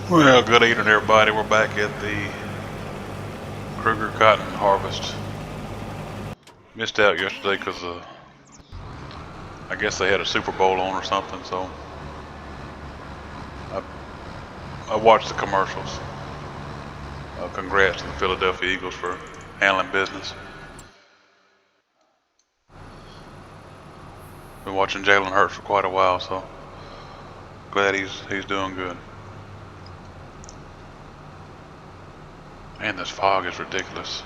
Well, good evening, everybody. We're back at the Kruger cotton harvest. Missed out yesterday because I guess they had a Super Bowl on or something, so I, I watched the commercials. Congrats to the Philadelphia Eagles for handling business. Been watching Jalen Hurts for quite a while, so glad he's doing good. Man, this fog is ridiculous.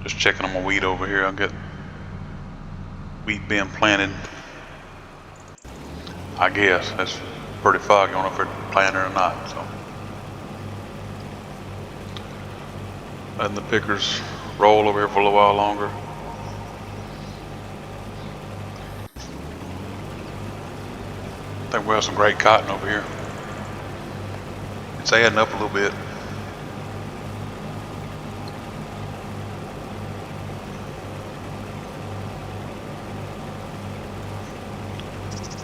Just checking on my wheat over here. I'll get wheat being planted. I guess it's pretty foggy. I don't know if they're planted or not. So letting the pickers roll over here for a little while longer. I think we have some great cotton over here. It's adding up a little bit.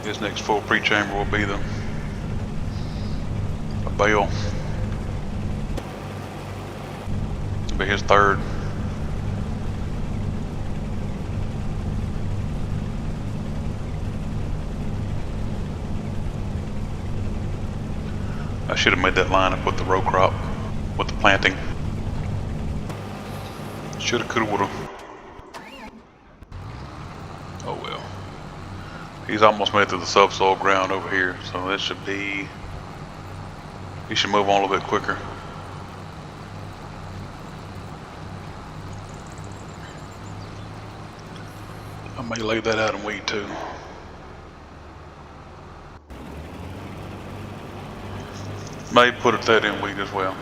His next full pre-chamber will be a bale. It'll be his third. I should have made that line up with the row crop, with the planting. Shoulda, coulda, woulda. Oh well. He's almost made it through the subsoil ground over here, so this should be. He should move on a little bit quicker. I may lay that out in wheat too. May put that in wheat as well.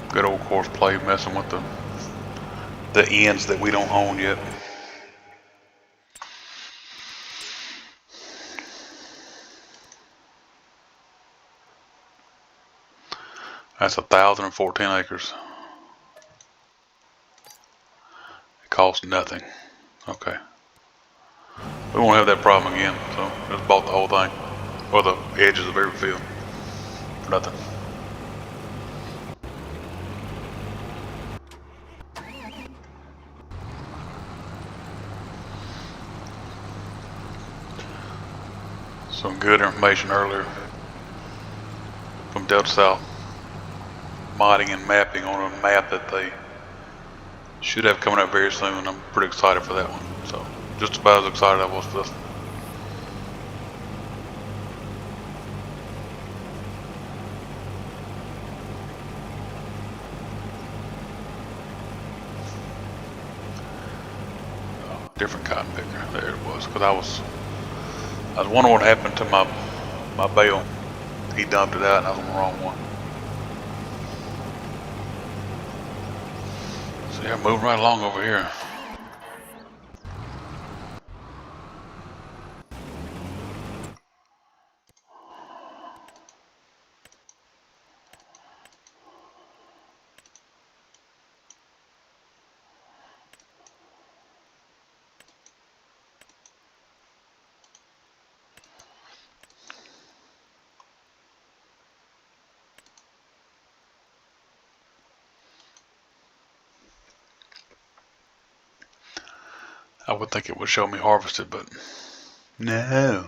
Good old course play, messing with the ends that we don't own yet. That's 1,014 acres. It costs nothing. Okay. We won't have that problem again, so just bought the whole thing. Or the edges of every field. For nothing. Some good information earlier from Delta South. Modding and mapping on a map that they should have coming up very soon. I'm pretty excited for that one. So just about as excited I was for this. Different cotton picker. There it was. Because I was wondering what happened to my bale. He dumped it out and I was on the wrong one. So yeah, moving right along over here. I would think it would show me harvested, but no.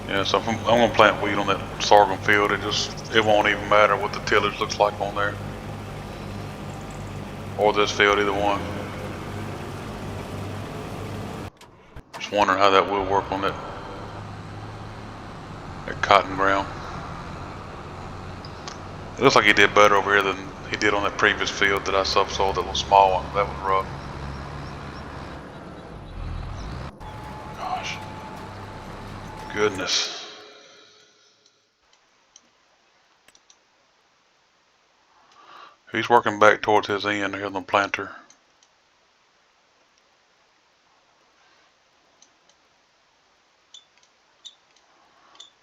Yeah, so I'm gonna plant wheat on that sorghum field. It won't even matter what the tillage looks like on there, or this field, either one. Just wondering how that will work on that cotton ground. It looks like he did better over here than he did on that previous field that I subsoiled, that little small one. That was rough. Gosh. Goodness. He's working back towards his end here on the planter.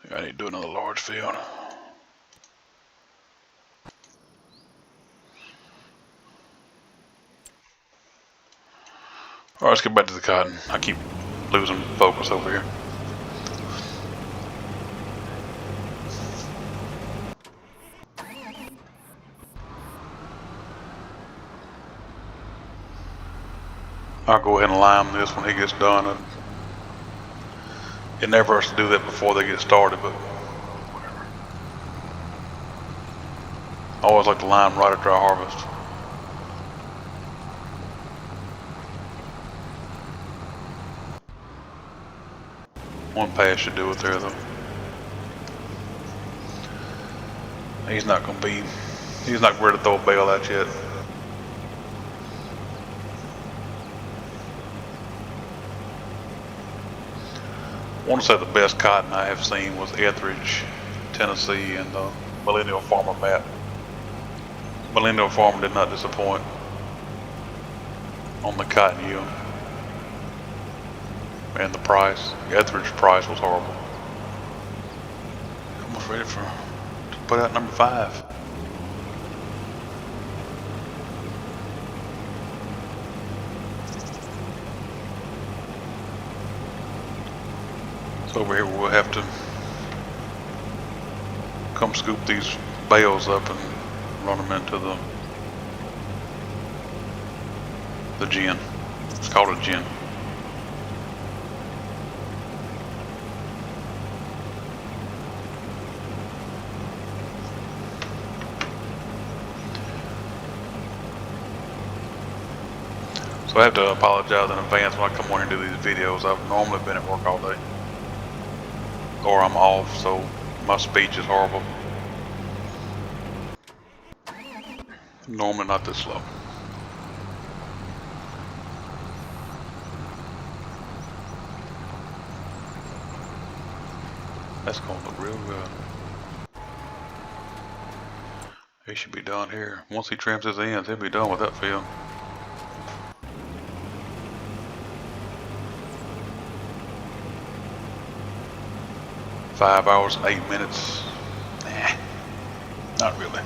I need to do another large field. Alright, let's get back to the cotton. I keep losing focus over here. I'll go ahead and lime this when he gets done. It never hurts to do that before they get started, but whatever. I always like to lime right after I harvest. One pass should do it there though. He's not ready to throw a bale out yet. I want to say the best cotton I have seen was Etheridge, Tennessee, and the Millennial Farmer map. Millennial Farmer did not disappoint on the cotton yield. And the price. The Etheridge price was horrible. Almost ready to put out number 5. So over here we'll have to come scoop these bales up and run them into the gin. It's called a gin. So I have to apologize in advance when I come on here and do these videos. I've normally been at work all day. Or I'm off, so my speech is horrible. Normally not this slow. That's gonna look real good. He should be done here. Once he trims his ends, he'll be done with that field. "5 hours and 8 minutes. Nah, not really.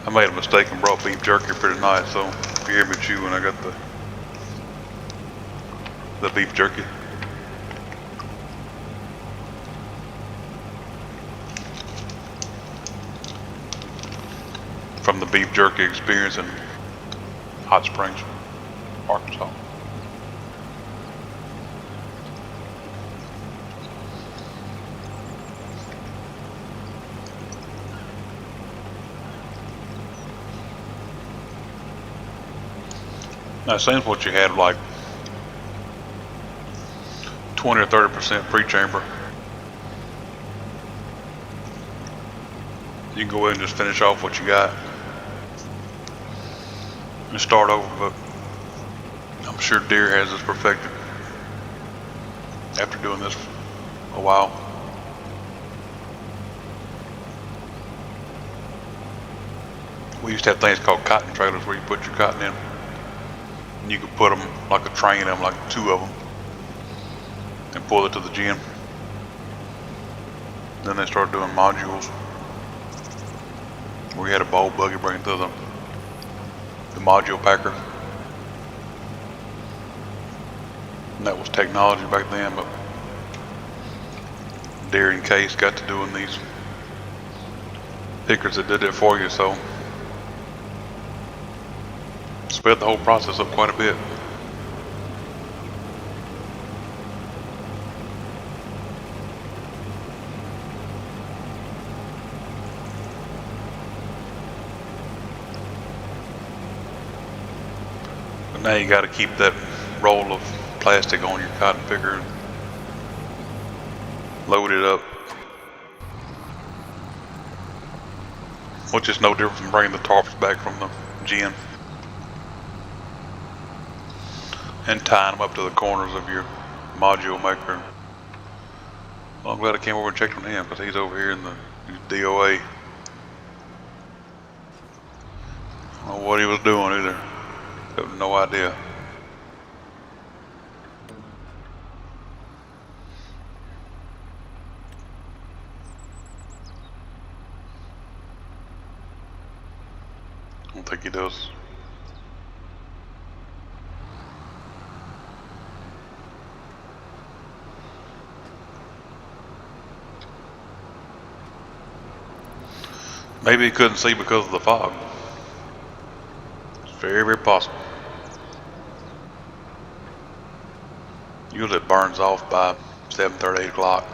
I made a mistake and brought beef jerky for tonight, so if you hear me chewing, I got the beef jerky. From the beef jerky experience in Hot Springs, Arkansas. Now it seems what you had like 20 or 30% pre-chamber. You can go ahead and just finish off what you got and start over, but I'm sure Deere has this perfected after doing this a while. We used to have things called cotton trailers where you put your cotton in. And you could put them like a train of them, like 2 of them, and pull it to the gin. Then they started doing modules where you had a bowl buggy bring through the module packer. And that was technology back then, but Deere and Case got to doing these pickers that did it for you, so sped the whole process up quite a bit. But now you got to keep that roll of plastic on your cotton picker and load it up, which is no different from bringing the tarps back from the gin and tying them up to the corners of your module maker. Well, I'm glad I came over and checked on him because he's over here in the DOA know what he was doing either. Have no idea. I don't think he does. Maybe he couldn't see because of the fog. It's very, very possible. Usually it burns off by 7:30, 8 o'clock.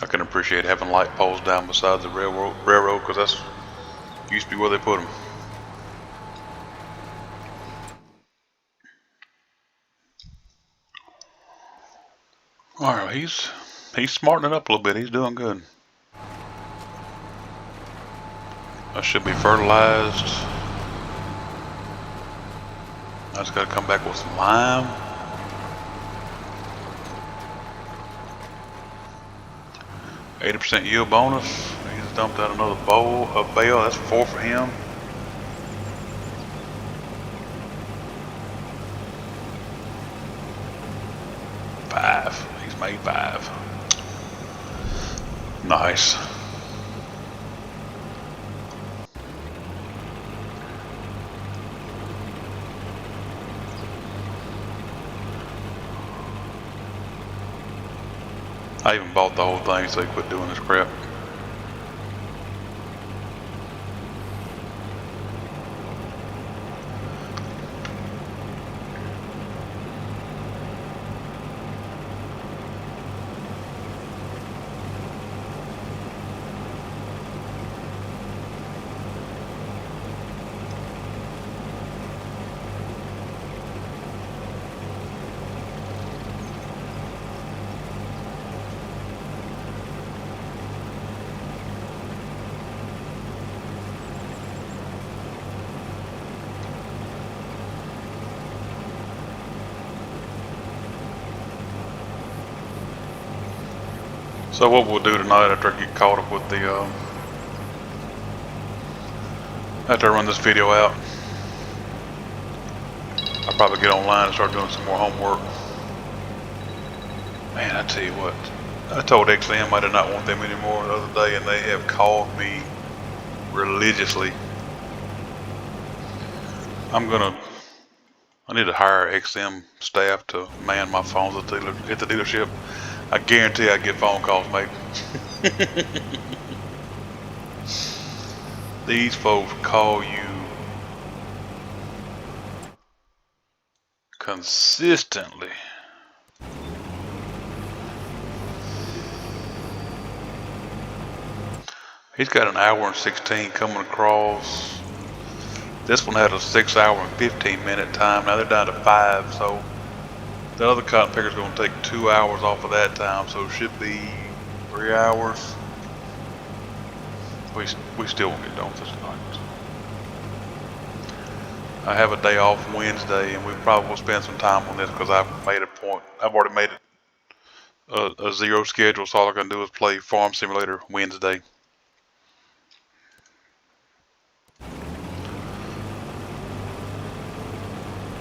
I can appreciate having light poles down beside the railroad because that's used to be where they put them. All right, he's smartening up a little bit. He's doing good. I should be fertilized. I just got to come back with some lime. %yield bonus. He just dumped out another bale. That's 4 for him. He's made 5. Nice. I even bought the whole thing so they quit doing this crap. So what we'll do tonight after I get caught up with the, after I run this video out, I'll probably get online and start doing some more homework. Man, I tell you what, I told XM I did not want them anymore the other day and they have called me religiously. I need to hire XM staff to man my phones at the dealership. I guarantee I get phone calls, mate. These folks call you consistently. He's got an hour and 16 coming across. This one had a 6 hour and 15 minute time. Now they're down to 5, so the other cotton picker's going to take 2 hours off of that time, so it should be 3 hours. We still won't get done with this tonight. I have a day off Wednesday, and we probably will spend some time on this because I've made a point. I've already made it a 0 schedule, so all I'm going to do is play Farm Simulator Wednesday.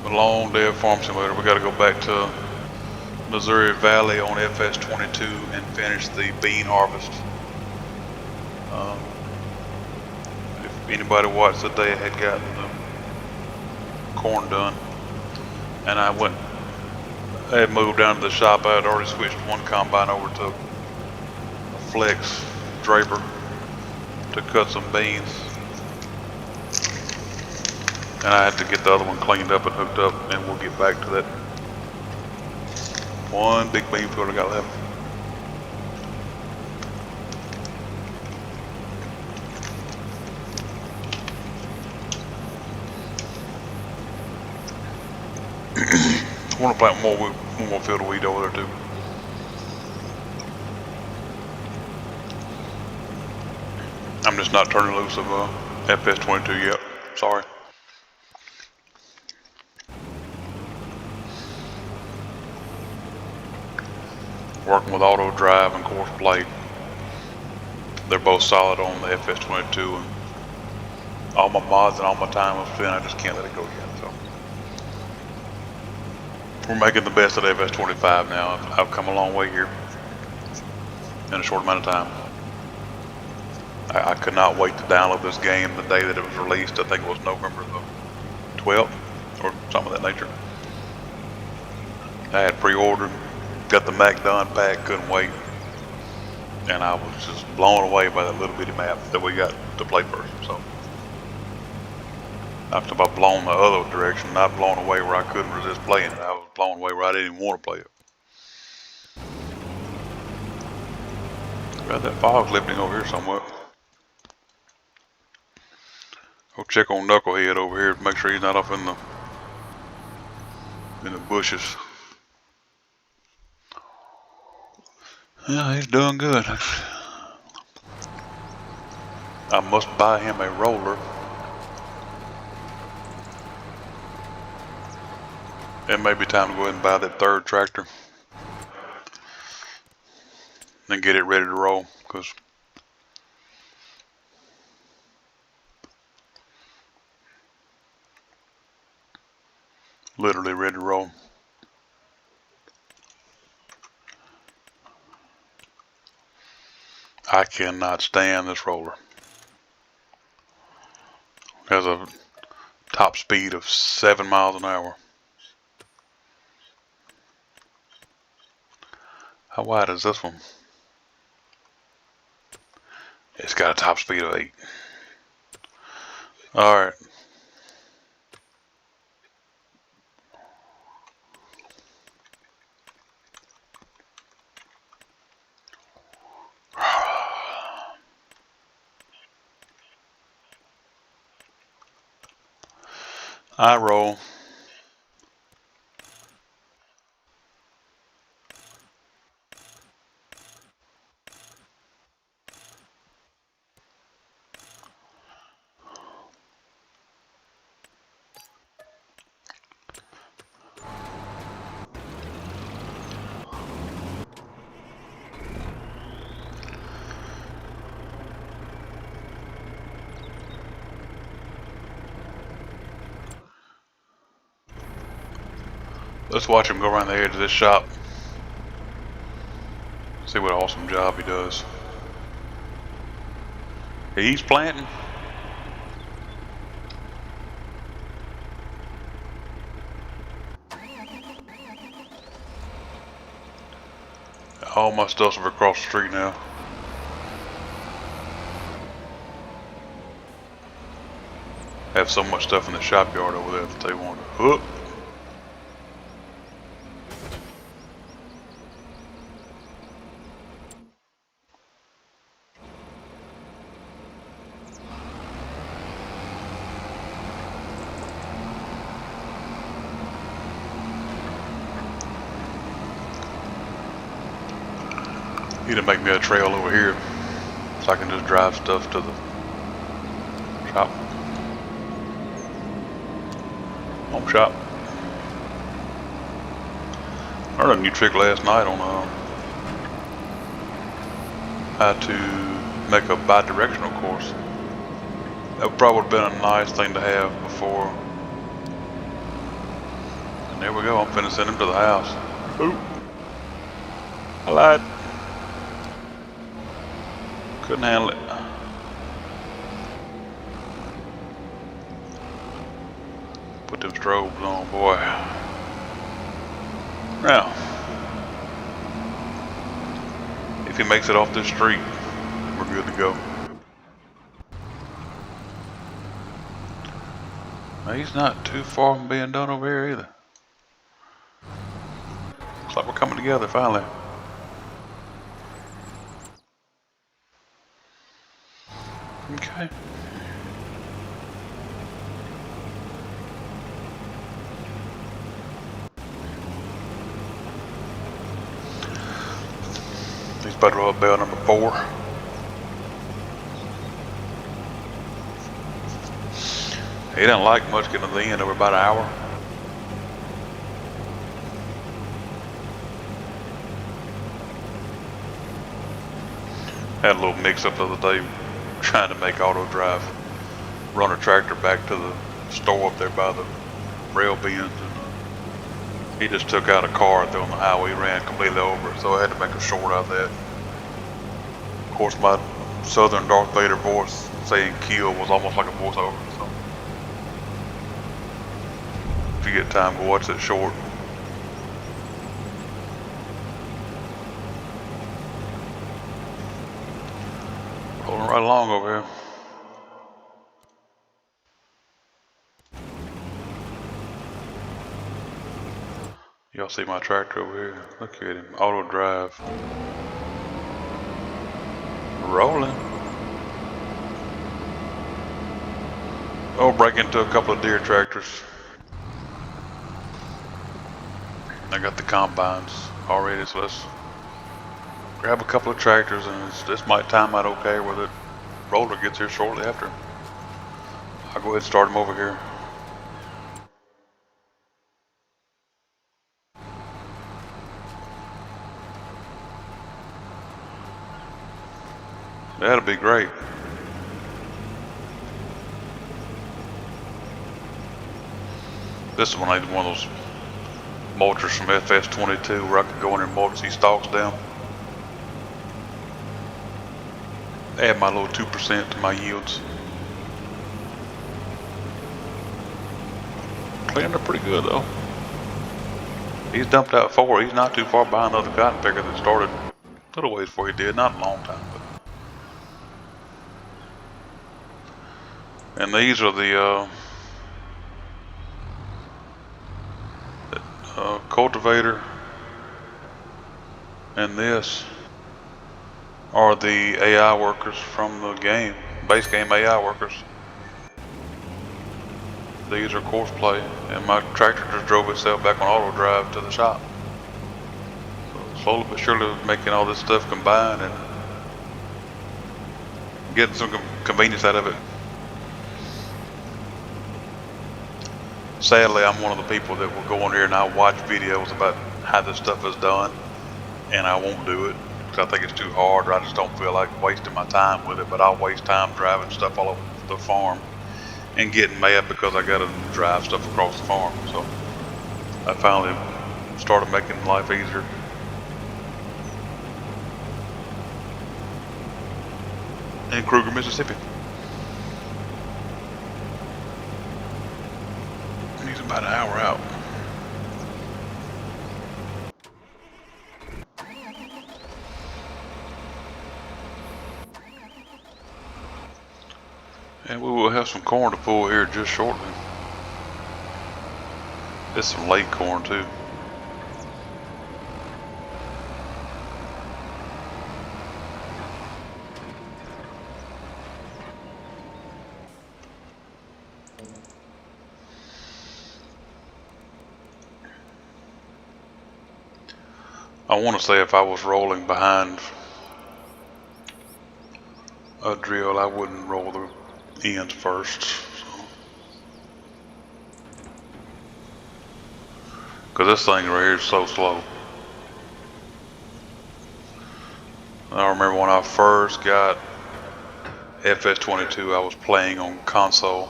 A long day of Farm Simulator. We got to go back to Missouri Valley on FS22 and finish the bean harvest. If anybody watched the day I had gotten the corn done, and I had moved down to the shop. I had already switched one combine over to a Flex Draper to cut some beans. And I had to get the other one cleaned up and hooked up, and we'll get back to that one big bean field I got left. I want to plant one more field of wheat over there too. I'm just not turning loose of FS22 yet. Sorry. working with auto drive and course plate. They're both solid on the FS22, and all my mods and all my time was spent. I just can't let it go yet. So we're making the best of the FS25 now. I've come a long way here in a short amount of time. I could not wait to download this game the day that it was released. I think it was November the 12th or something of that nature. I had pre-ordered, got the Mac done, packed, couldn't wait. And I was just blown away by that little bitty map that we got to play first. So I'm talking about blown the other direction, not blown away where I couldn't resist playing it. I was blown away where I didn't even want to play it. Got that fog's lifting over here somewhat. Go check on Knucklehead over here to make sure he's not up in the bushes. Yeah, he's doing good. I must buy him a roller. It may be time to go ahead and buy that third tractor and get it ready to roll, because literally ready to roll. I cannot stand this roller. It has a top speed of 7 miles an hour. How wide is this one? It's got a top speed of 8. Alright. I roll. Let's watch him go around the edge of this shop. See what awesome job he does. He's planting. All my stuff's over across the street now. I have so much stuff in the shop yard over there that they want to hook. He to make me a trail over here so I can just drive stuff to the shop. Home shop. I learned a new trick last night on how to make a bi-directional course. That would probably have been a nice thing to have before. And there we go, I'm finna send him to the house. Ooh. I lied. Couldn't handle it. Put them strobes on, boy. Now, if he makes it off this street, we're good to go. Now, he's not too far from being done over here either. Looks like we're coming together finally. Okay. He's about to roll up bell number 4. He doesn't like much getting to the end over about an hour. Had a little mix up the other day trying to make auto drive run a tractor back to the store up there by the rail bins, and he just took out a car out there on the highway, ran completely over it, so I had to make a short out of that. Of course, my southern Darth Vader voice saying kill was almost like a voiceover, so if you get time, go watch that short. Rolling right along over here. Y'all see my tractor over here? Look at him, auto drive. Rolling. Oh, break into a couple of deer tractors. I got the combines already, so let's grab a couple of tractors, and this might time out okay where the roller gets here shortly after. I'll go ahead and start him over here. That'll be great. This is when I did one of those mulchers from FS22 where I could go in and mulch these stalks down. Add my little 2% to my yields. Cleaned up pretty good though. He's dumped out 4. He's not too far behind the other cotton picker that started a little ways before he did. Not a long time, but. And these are the cultivator, and this are the AI workers from the game, base game AI workers. These are course play, and my tractor just drove itself back on auto drive to the shop. So slowly but surely making all this stuff combine and getting some convenience out of it. Sadly, I'm one of the people that will go on here and I'll watch videos about how this stuff is done, and I won't do it because I think it's too hard, or I just don't feel like wasting my time with it. But I'll waste time driving stuff all over the farm and getting mad because I gotta drive stuff across the farm. So I finally started making life easier. In Cruger, Mississippi. He's about an hour out. And we will have some corn to pull here just shortly. There's some late corn too. I want to say if I was rolling behind a drill, I wouldn't roll the ends first. Because this thing right here is so slow. I remember when I first got FS22, I was playing on console.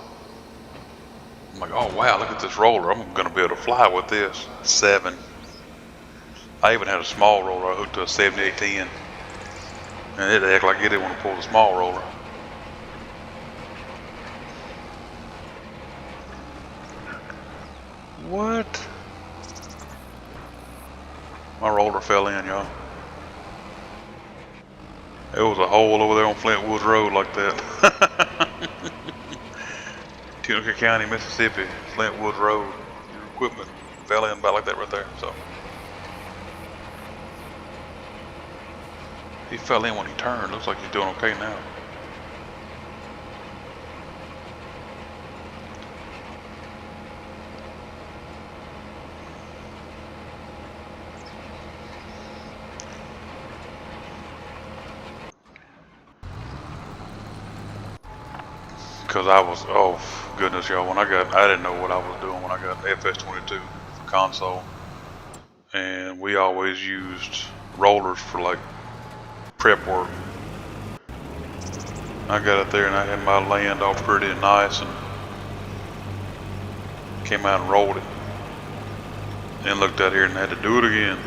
I'm like, oh wow, look at this roller. I'm going to be able to fly with this. 7. I even had a small roller I hooked to a 7810, and it acted like it didn't want to pull the small roller. What? My roller fell in, y'all. There was a hole over there on Flint Woods Road like that. Tunica County, Mississippi, Flint Woods Road. Your equipment fell in about like that right there. So he fell in when he turned. Looks like he's doing okay now. Because I was, oh goodness, y'all, I didn't know what I was doing when I got FS22 for console. And we always used rollers for like prep work. I got up there and I had my land all pretty and nice and came out and rolled it. Then looked out here and had to do it again.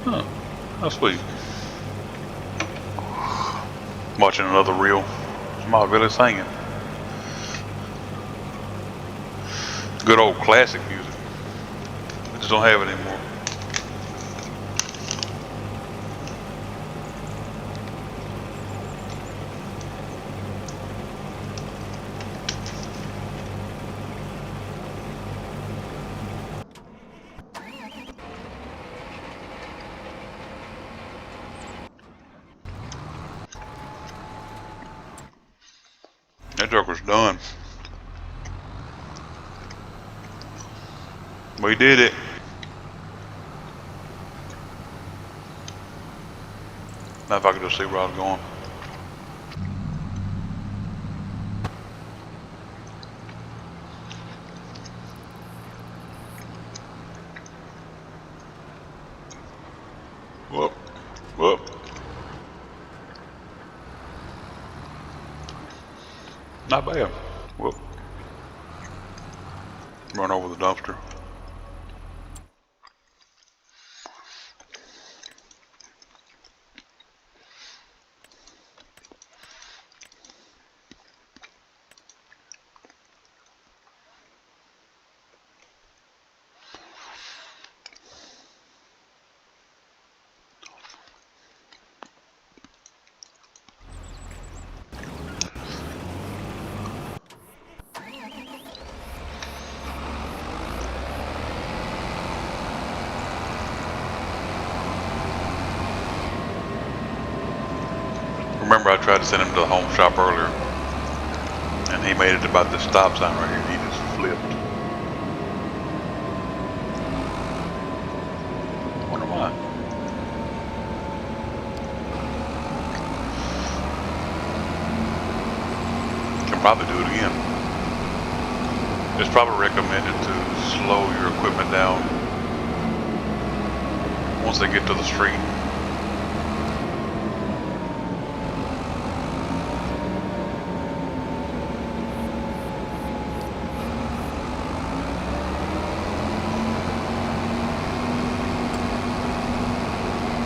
Huh, how sweet. Watching another reel. Somebody really singing. Good old classic music. I just don't have it anymore. That joker's done. We did it. Now if I could just see where I was going. Whoop, whoop. Not bad. Whoop. Run over the dumpster. Remember, I tried to send him to the home shop earlier, and he made it about this stop sign right here, and he just flipped. Wonder why. Can probably do it again. It's probably recommended to slow your equipment down once they get to the street.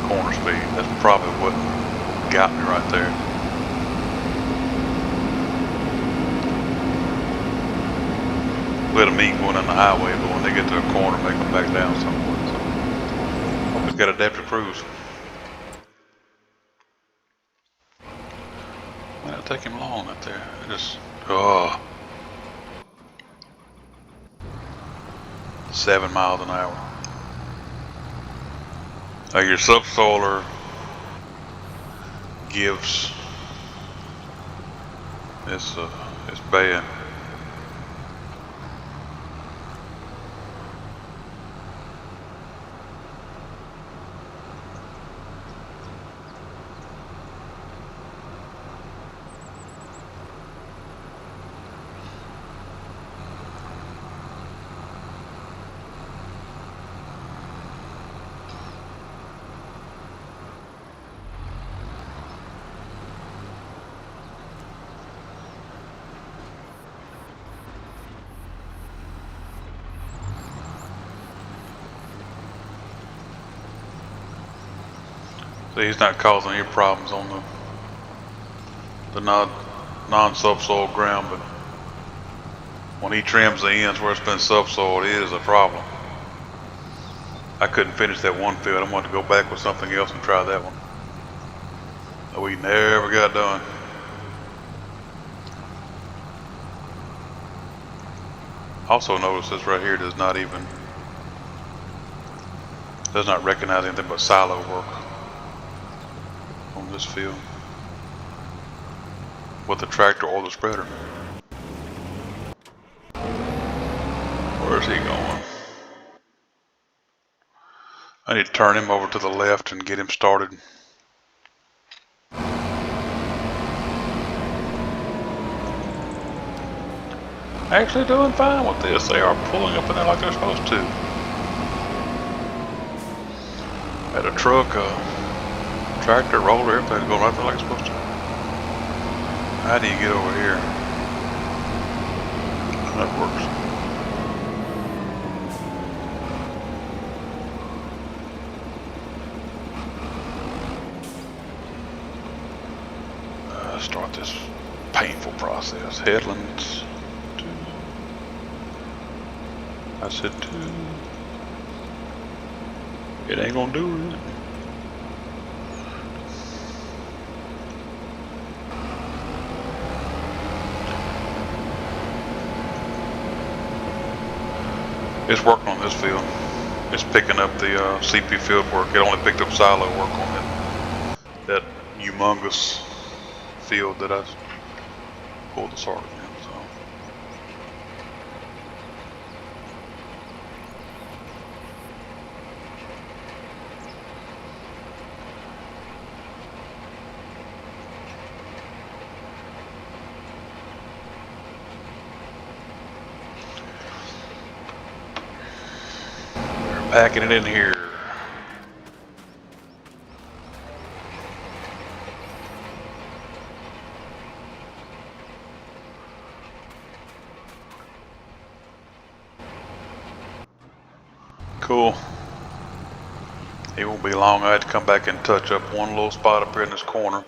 Corner speed. That's probably what got me right there. Let them eat going on the highway, but when they get to a corner, make them back down somewhere. So, hope it's got adaptive cruise. Man, it'll take him long up there. It just, 7 miles an hour. Like your subsoiler gives, it's bad. See, he's not causing any problems on the non-subsoil ground, but when he trims the ends where it's been subsoiled, it is a problem. I couldn't finish that one field. I wanted to go back with something else and try that one. But we never got done. Also notice this right here does not recognize anything but silo work on this field with the tractor or the spreader. Where's he going? I need to turn him over to the left and get him started. Actually doing fine with this. They are pulling up in there like they're supposed to. Had a truck, a tractor, roller, everything's going right there like it's supposed to. How do you get over here? That works. Start this painful process. Headlands. 2. I said 2. It ain't gonna do it. It's working on this field. It's picking up the CP field work. It only picked up silo work on that humongous field that I pulled the sergeant in. So they're packing it in here. Cool. It won't be long. I had to come back and touch up one little spot up here in this corner.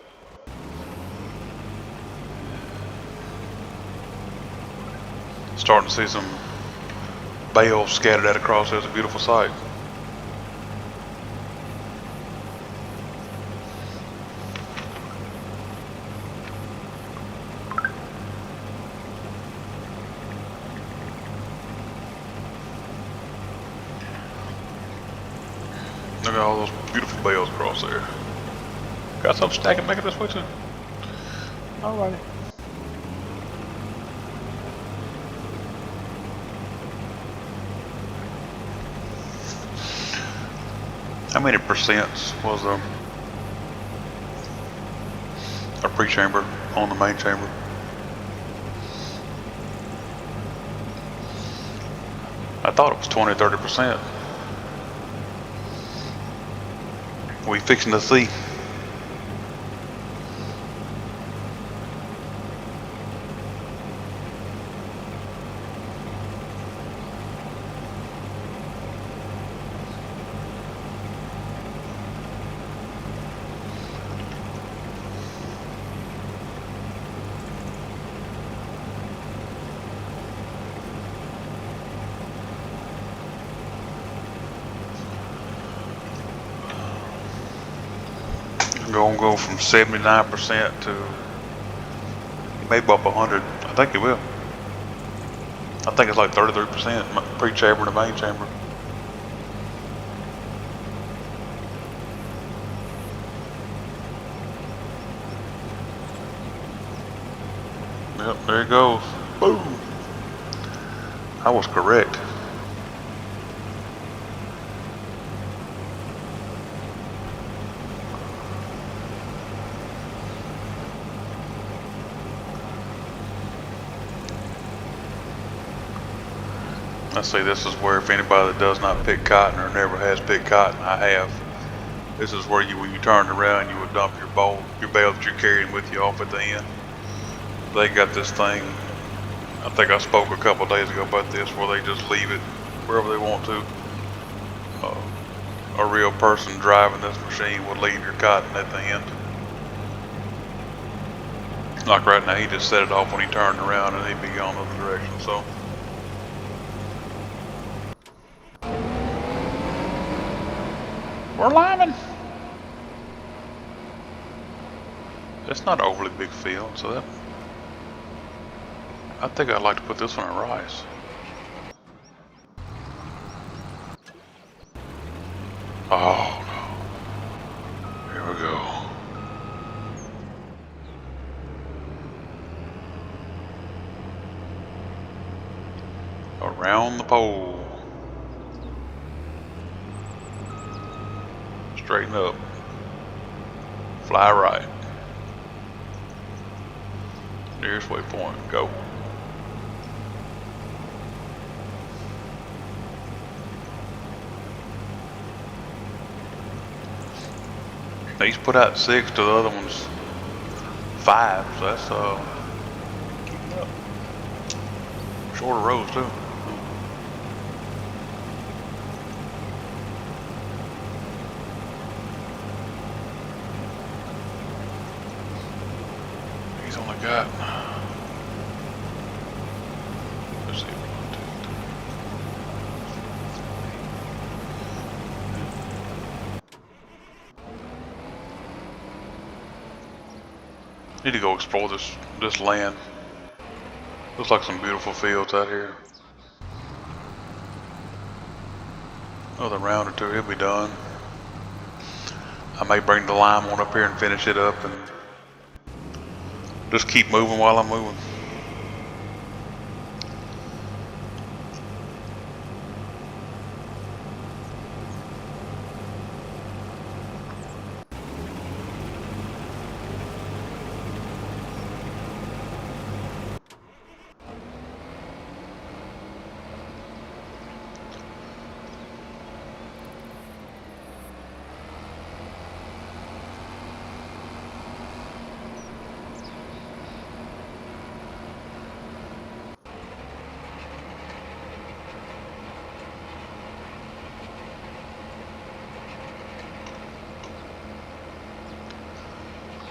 Starting to see some bales scattered out across there. It's a beautiful sight. Look at all those beautiful bales across there. Got some stacking back this way too. Alrighty. How many percents was a pre-chamber on the main chamber? I thought it was 20-30%. We fixing to see. Gonna go from 79% to maybe up 100. I think it will. I think it's like 33% pre-chamber to main chamber. Yep, there it goes. Boom. I was correct. Let's see, this is where if anybody that does not pick cotton or never has picked cotton, I have. This is where you, when you turned around, you would dump your bale that you're carrying with you off at the end. They got this thing, I think I spoke a couple days ago about this, where they just leave it wherever they want to. A real person driving this machine would leave your cotton at the end. Like right now, he just set it off when he turned around and he'd be going the other direction, so. We're liming. It's not an overly big field, so that I think I'd like to put this one in rice. Oh no. Here we go. Around the pole. Straighten up. Fly right. Nearest waypoint. Go. He's put out 6 to the other one's 5, so that's keeping up. Shorter rows too. He's only got, let's see, 1, 2, 3. Need to go explore this land. Looks like some beautiful fields out here. Another round or 2, he'll be done. I may bring the lime one up here and finish it up and just keep moving while I'm moving.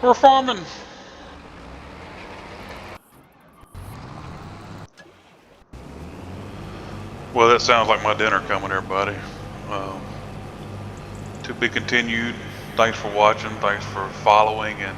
We're farming. Well, that sounds like my dinner coming, everybody. To be continued. Thanks for watching. Thanks for following and